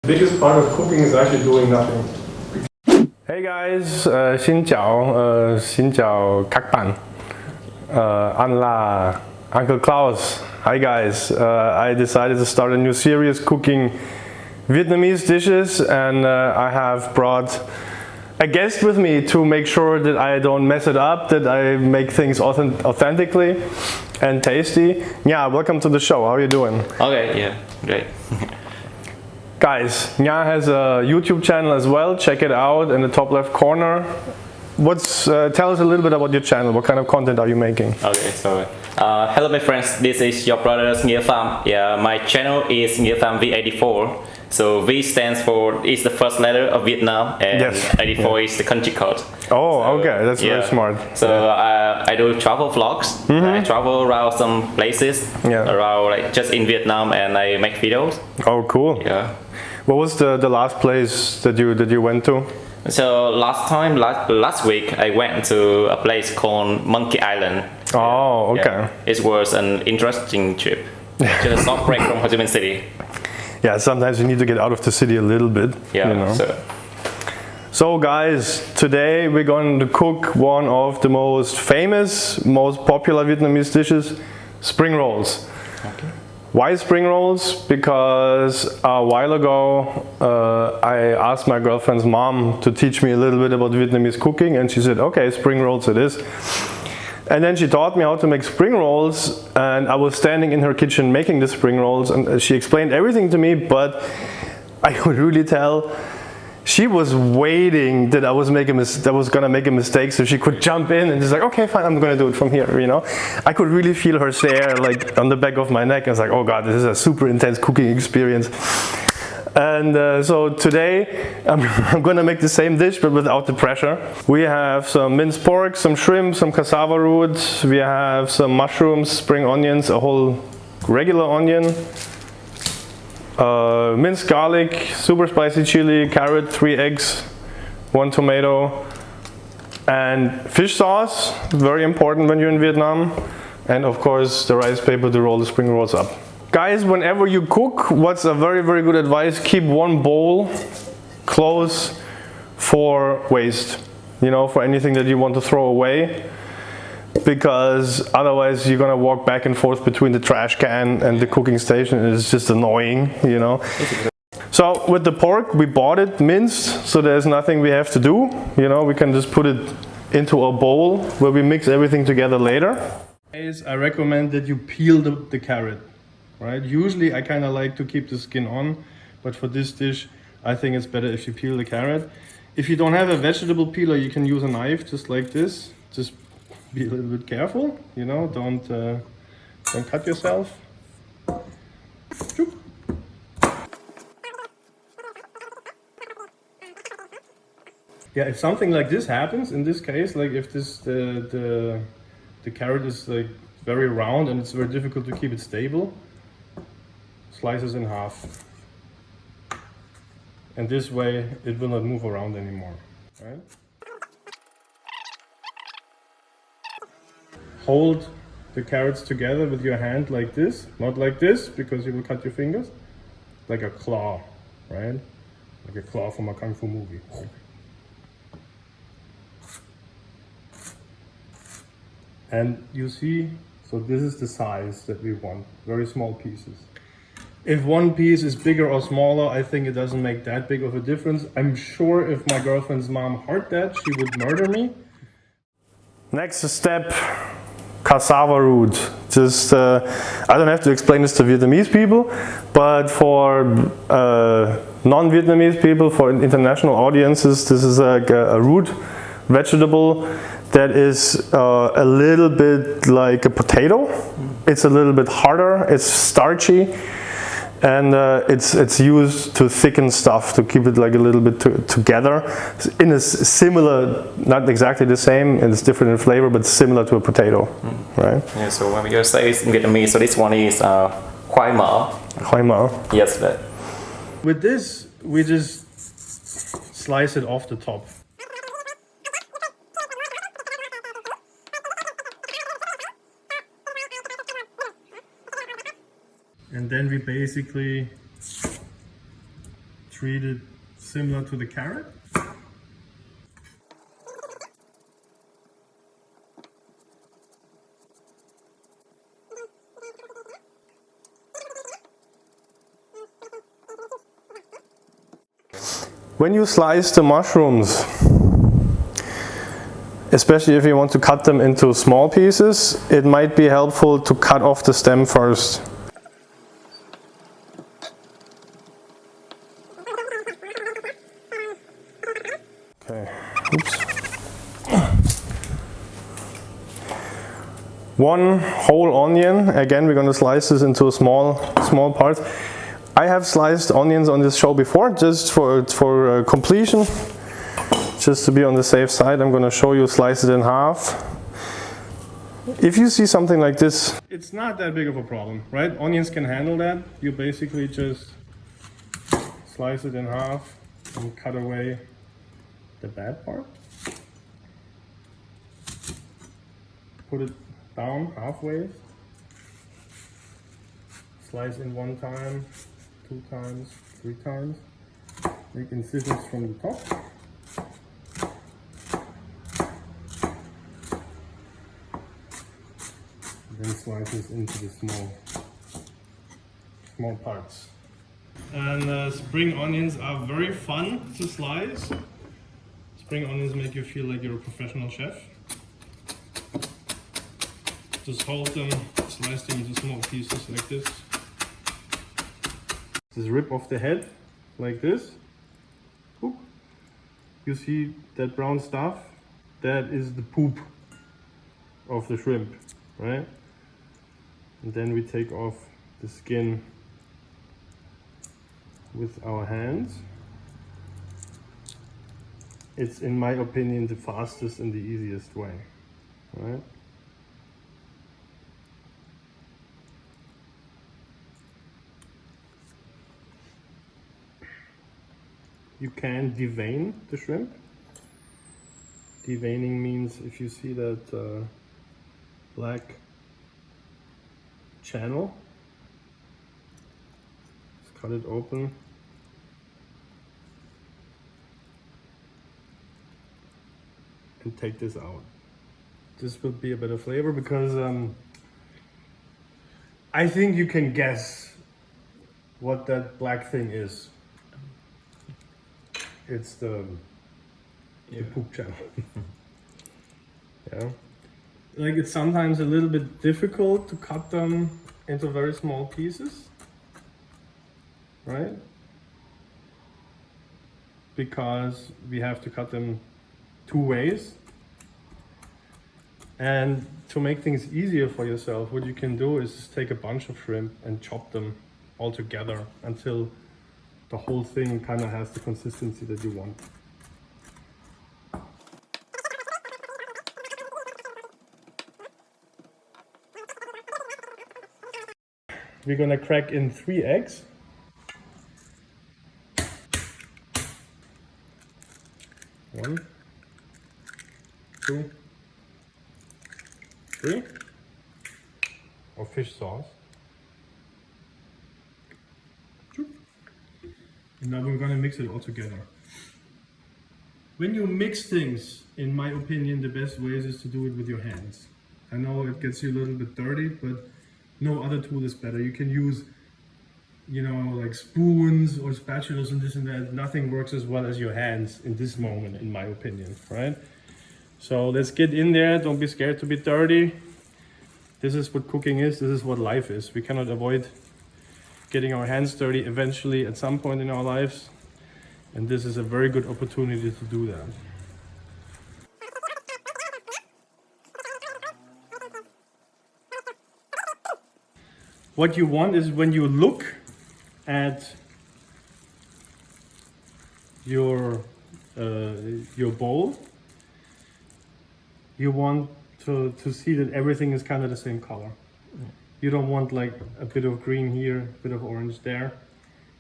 biggest part of cooking is actually doing nothing. Hey guys, Xin Chao, các bạn. Anh là Uncle Klaus. Hi guys, I decided to start a new series cooking Vietnamese dishes, and I have brought a guest with me to make sure that I don't mess it up, that I make things authentically and tasty. Nghia, welcome to the show. How are you doing? Okay, yeah, great. Guys, Nghia has a YouTube channel as well. Check it out in the top left corner. Tell us a little bit about your channel. What kind of content are you making? Okay, so hello my friends, this is your brother Nghia Farm. Yeah, my channel is Nghia Farm V84. So V stands for, is the first letter of Vietnam, and yes. 84 is the country code. Oh, so, okay, that's very smart. So I do travel vlogs. I travel around some places around, like, just in Vietnam, and I make videos. Oh, cool. Yeah. What was the last place that you went to? So last week I went to a place called Monkey Island. Oh, okay. Yeah. It was an interesting trip. Just a short break from Ho Chi Minh City. Yeah, sometimes you need to get out of the city a little bit. Yeah. You know? So guys, today we're going to cook one of the most famous, most popular Vietnamese dishes, spring rolls. Okay. Why spring rolls? Because a while ago I asked my girlfriend's mom to teach me a little bit about Vietnamese cooking, and she said, okay, spring rolls it is. And then she taught me how to make spring rolls, and I was standing in her kitchen making the spring rolls, and she explained everything to me, but I could really tell she was waiting that I was gonna make a mistake, so she could jump in and just like, okay, fine, I'm gonna do it from here, you know. I could really feel her stare like on the back of my neck. I was like, oh god, this is a super intense cooking experience. And so today I'm gonna make the same dish but without the pressure. We have some minced pork, some shrimp, some cassava root, we have some mushrooms, spring onions, a whole regular onion, minced garlic, super spicy chili, carrot, 3 eggs, 1 tomato, and fish sauce, very important when you're in Vietnam, and of course the rice paper to roll the spring rolls up. Guys, whenever you cook, what's a very, very good advice, keep one bowl close for waste, you know, for anything that you want to throw away, because otherwise you're gonna walk back and forth between the trash can and the cooking station, and it's just annoying, you know. So with the pork, we bought it minced, so there's nothing we have to do, you know, we can just put it into a bowl where we mix everything together later. Guys, I recommend that you peel the carrot. Right? Usually I kind of like to keep the skin on, but for this dish I think it's better if you peel the carrot. If you don't have a vegetable peeler, you can use a knife just like this. Just be a little bit careful, you know, don't cut yourself. Yeah, if something like this happens, in this case, like if the carrot is like very round and it's very difficult to keep it stable, slices in half, and this way it will not move around anymore, right? Hold the carrots together with your hand like this, not like this because you will cut your fingers, like a claw, right? Like a claw from a kung fu movie. And you see, so this is the size that we want, very small pieces. If one piece is bigger or smaller, I think it doesn't make that big of a difference. I'm sure if my girlfriend's mom heard that, she would murder me. Next step, cassava root. Just, I don't have to explain this to Vietnamese people, but for non-Vietnamese people, for international audiences, this is like a root vegetable that is a little bit like a potato. It's a little bit harder, it's starchy, and it's used to thicken stuff, to keep it like a little bit together in a similar, not exactly the same, and it's different in flavor, but similar to a potato, right? Yeah, so when we say it's in Vietnamese, so this one is khoai mỡ. Khoai mỡ. Yes, that. With this, we just slice it off the top. And then we basically treat it similar to the carrot. When you slice the mushrooms, especially if you want to cut them into small pieces, it might be helpful to cut off the stem first. Okay, oops. One whole onion, again we're going to slice this into small parts. I have sliced onions on this show before, just for completion. Just to be on the safe side, I'm going to show you slice it in half. If you see something like this, it's not that big of a problem, right? Onions can handle that. You basically just slice it in half and cut away the bad part. Put it down halfway. Slice in 1 time, 2 times, 3 times. Make incisions from the top. Then slices into the small parts. And spring onions are very fun to slice. Spring onions make you feel like you're a professional chef. Just hold them, slice them into small pieces like this. Just rip off the head like this. Oop. You see that brown stuff? That is the poop of the shrimp, right? And then we take off the skin with our hands. It's, in my opinion, the fastest and the easiest way, right? You can devein the shrimp. Deveining means if you see that black channel, just cut it open. And take this out. This will be a better flavor because I think you can guess what that black thing is. It's the poop channel. Yeah. Like, it's sometimes a little bit difficult to cut them into very small pieces, right? Because we have to cut them 2 ways. And to make things easier for yourself, what you can do is just take a bunch of shrimp and chop them all together until the whole thing kind of has the consistency that you want. We're gonna crack in 3 eggs. One, 2, 3. Or fish sauce. And now we're gonna mix it all together. When you mix things, in my opinion, the best way is to do it with your hands. I know it gets you a little bit dirty, but no other tool is better. You can use, you know, like spoons or spatulas and this and that. Nothing works as well as your hands in this moment, in my opinion, right? So let's get in there. Don't be scared to be dirty. This is what cooking is. This is what life is. We cannot avoid getting our hands dirty eventually at some point in our lives. And this is a very good opportunity to do that. What you want is when you look at your bowl, you want to see that everything is kind of the same color. You don't want like a bit of green here, a bit of orange there,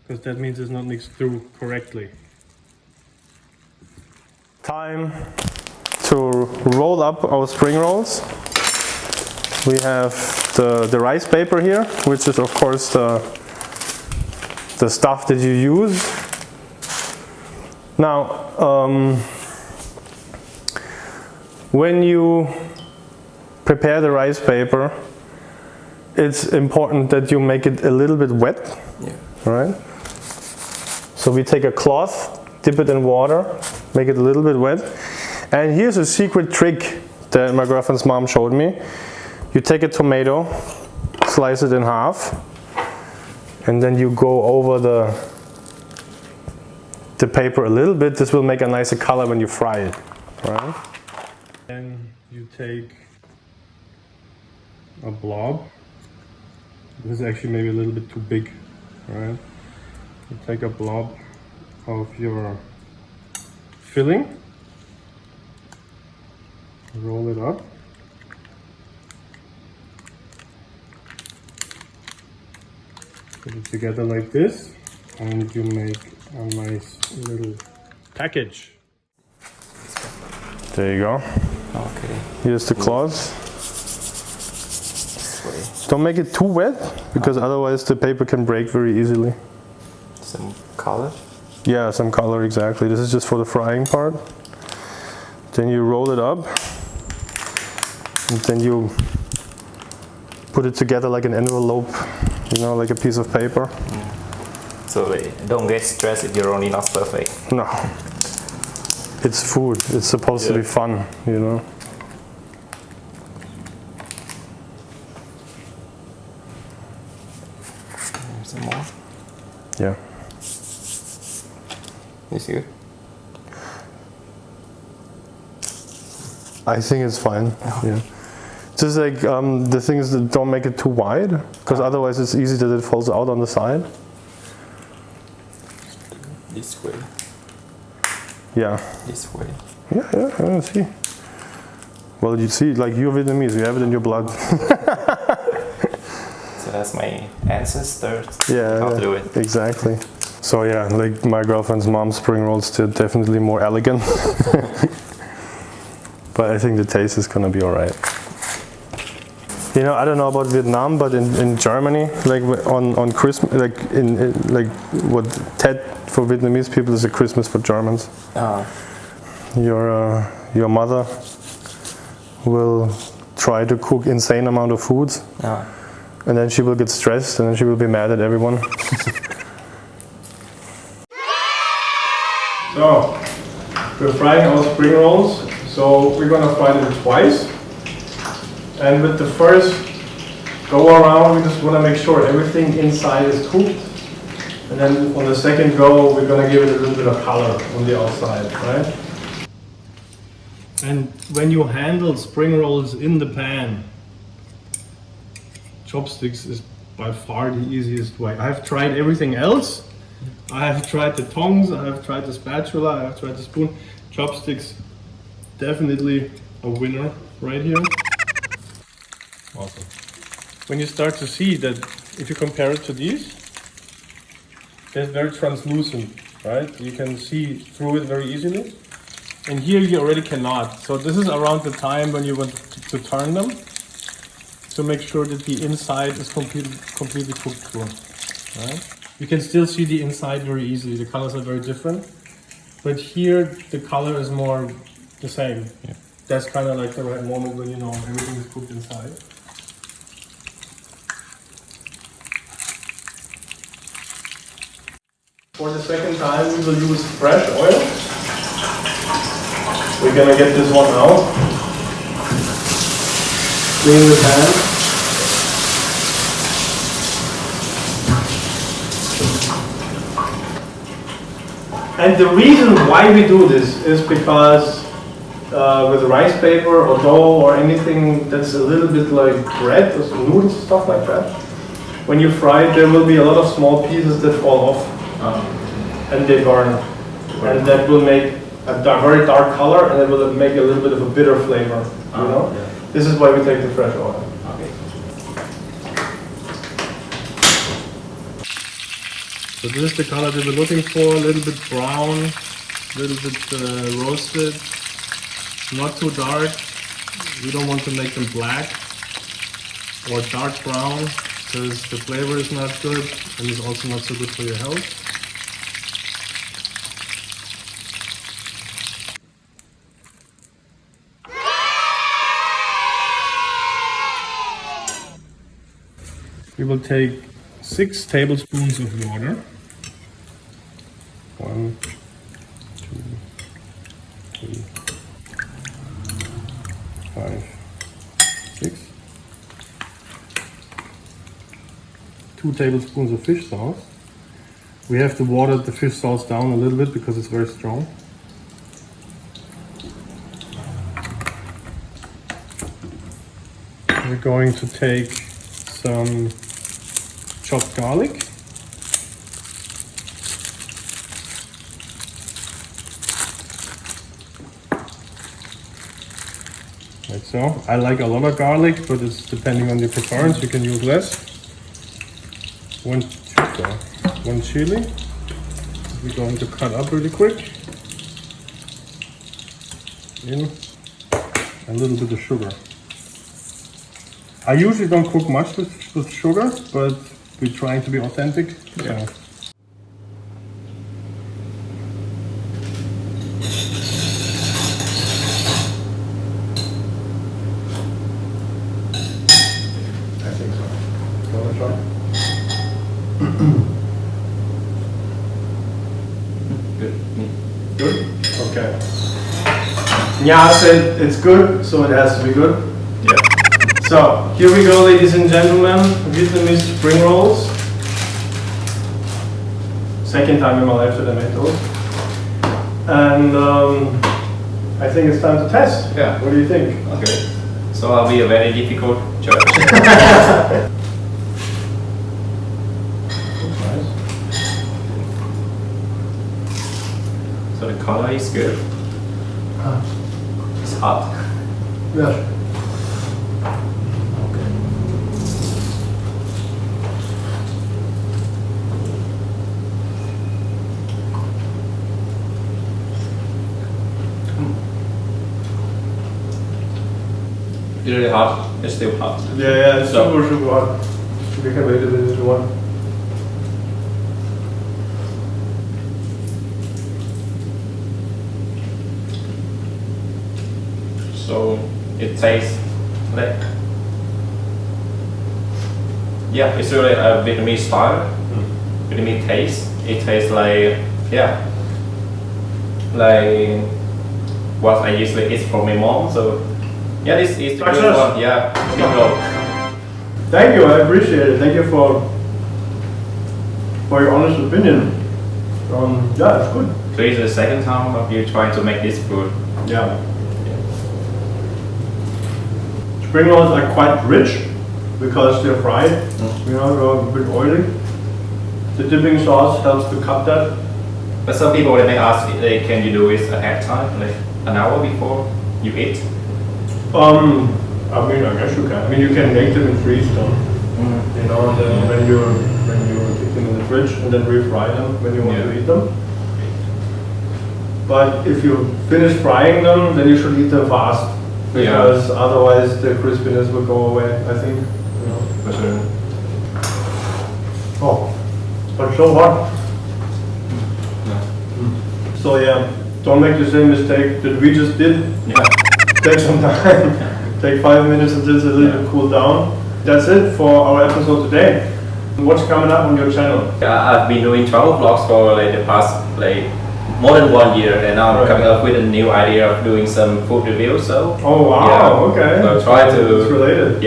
because that means it's not mixed through correctly. Time to roll up our spring rolls. We have the rice paper here, which is of course the stuff that you use Now, when you prepare the rice paper, it's important that you make it a little bit wet. Yeah. Right? So we take a cloth, dip it in water, make it a little bit wet. And here's a secret trick that my girlfriend's mom showed me. You take a tomato, slice it in half, and then you go over the paper a little bit. This will make a nicer color when you fry it. Right? And you take a blob. This is actually maybe a little bit too big. Right? You take a blob of your filling, roll it up, put it together like this, and you make a nice little package. There you go. Okay. Here's the cloves. Don't make it too wet, because otherwise the paper can break very easily. Some color? Yeah, some color, exactly. This is just for the frying part. Then you roll it up, and then you put it together like an envelope, you know, like a piece of paper. So don't get stressed if you're only not perfect. No. It's food. It's supposed to be fun, you know. Some more? Yeah. Is good? I think it's fine. Yeah. Just like the thing is that don't make it too wide, because otherwise it's easy that it falls out on the side. This way. Yeah. This way. Yeah, I see. Well, you see, like you're Vietnamese, you have it in your blood. So that's my ancestors. Yeah, How to do it. Exactly. So yeah, like my girlfriend's mom's spring rolls, they're definitely more elegant. But I think the taste is gonna be alright. You know, I don't know about Vietnam, but in Germany, like on Christmas, like in like what Tet for Vietnamese people is a Christmas for Germans. Your mother will try to cook insane amount of foods, and then she will get stressed, and then she will be mad at everyone. So we're frying our spring rolls. So we're gonna fry them twice. And with the first go around, we just wanna make sure everything inside is cooked. And then on the second go, we're gonna give it a little bit of color on the outside, right? And when you handle spring rolls in the pan, chopsticks is by far the easiest way. I've tried everything else. I have tried the tongs, I have tried the spatula, I have tried the spoon. Chopsticks, definitely a winner right here. Awesome. When you start to see that, if you compare it to these, they're very translucent, right? You can see through it very easily. And here you already cannot. So this is around the time when you want to turn them, to make sure that the inside is completely cooked through, right? You can still see the inside very easily. The colors are very different. But here, the color is more the same. Yeah. That's kind of like the right moment when you know everything is cooked inside. For the second time, we will use fresh oil. We're gonna get this one out. Clean the pan. And the reason why we do this is because with rice paper or dough or anything that's a little bit like bread or some noodles, stuff like that, when you fry it, there will be a lot of small pieces that fall off and they burn. And that will make a very dark color, and it will make a little bit of a bitter flavor. You know? Yeah. This is why we take the fresh oil. Okay. So this is the color that we're looking for, a little bit brown, a little bit roasted, not too dark. We don't want to make them black or dark brown, because the flavor is not good and it's also not so good for your health. we will take 6 tablespoons of water. 1, 2, 3, 5, 6. 2 tablespoons of fish sauce. We have to water the fish sauce down a little bit because it's very strong. We're going to take some chopped garlic. Like so. I like a lot of garlic, but it's depending on your preference. You can use less. 1 chili. We're going to cut up really quick. In a little bit of sugar. I usually don't cook much with sugar, but we're trying to be authentic. Yeah. So. I think so. You want to try? Good. Good? Okay. Nghia said it's good, so it has to be good. Yeah. So, here we go, ladies and gentlemen, Vietnamese spring rolls. Second time in my life that I made those. And I think it's time to test. Yeah. What do you think? Okay. So I'll be a very difficult judge. Nice. So the color is good. It's hot. Yeah. It's really hot. It's still hot. Yeah, it's So- super hot. We can wait a bit if you want. So it tastes like, yeah, it's really a Vietnamese style, Vietnamese taste. It tastes like, yeah, like what I usually eat from my mom. So yeah, this is the good Success. one. Yeah, bingo. Thank you, I appreciate it. Thank you for your honest opinion. Yeah, it's good. So it's the second time of you trying to make this food. Yeah. Spring rolls are quite rich because they're fried. You know, they're a bit oily. The dipping sauce helps to cut that. But some people they may ask, can you do it ahead of time, like an hour before you eat? I mean, I guess you can. I mean, you can make them and freeze them. You know, and then when you keep them in the fridge and then refry them when you want to eat them. But if you finish frying them, then you should eat them fast because otherwise the crispiness will go away. I think. You know. For sure. Oh, but so hot. Yeah. So yeah, don't make the same mistake that we just did. Yeah. Take some time. Take 5 minutes until it's a little bit cool down. That's it for our episode today. What's coming up on your channel? I've been doing travel vlogs for like the past more than 1 year, and now I'm coming up with a new idea of doing some food reviews. So Oh wow, okay. So try to It's related.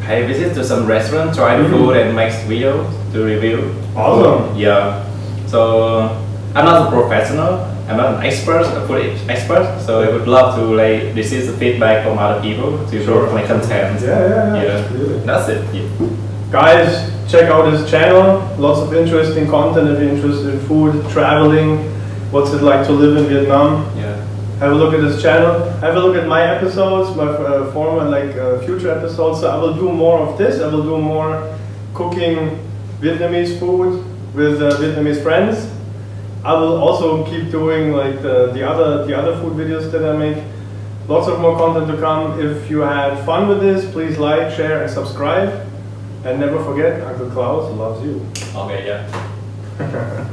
I visit to some restaurant, try the food and make videos to review. Awesome. Yeah. So I'm not a professional. I'm not an expert, a food expert. So I would love to receive the feedback from other people to improve my content. Yeah. Absolutely. That's it. Yeah. Guys, check out his channel. Lots of interesting content if you're interested in food, traveling, what's it like to live in Vietnam. Yeah. Have a look at his channel. Have a look at my episodes, my former future episodes. So I will do more of this. I will do more cooking Vietnamese food with Vietnamese friends. I will also keep doing the other food videos that I make. Lots of more content to come. If you had fun with this, please like, share, and subscribe. And never forget, Uncle Klaus loves you. Okay. Yeah.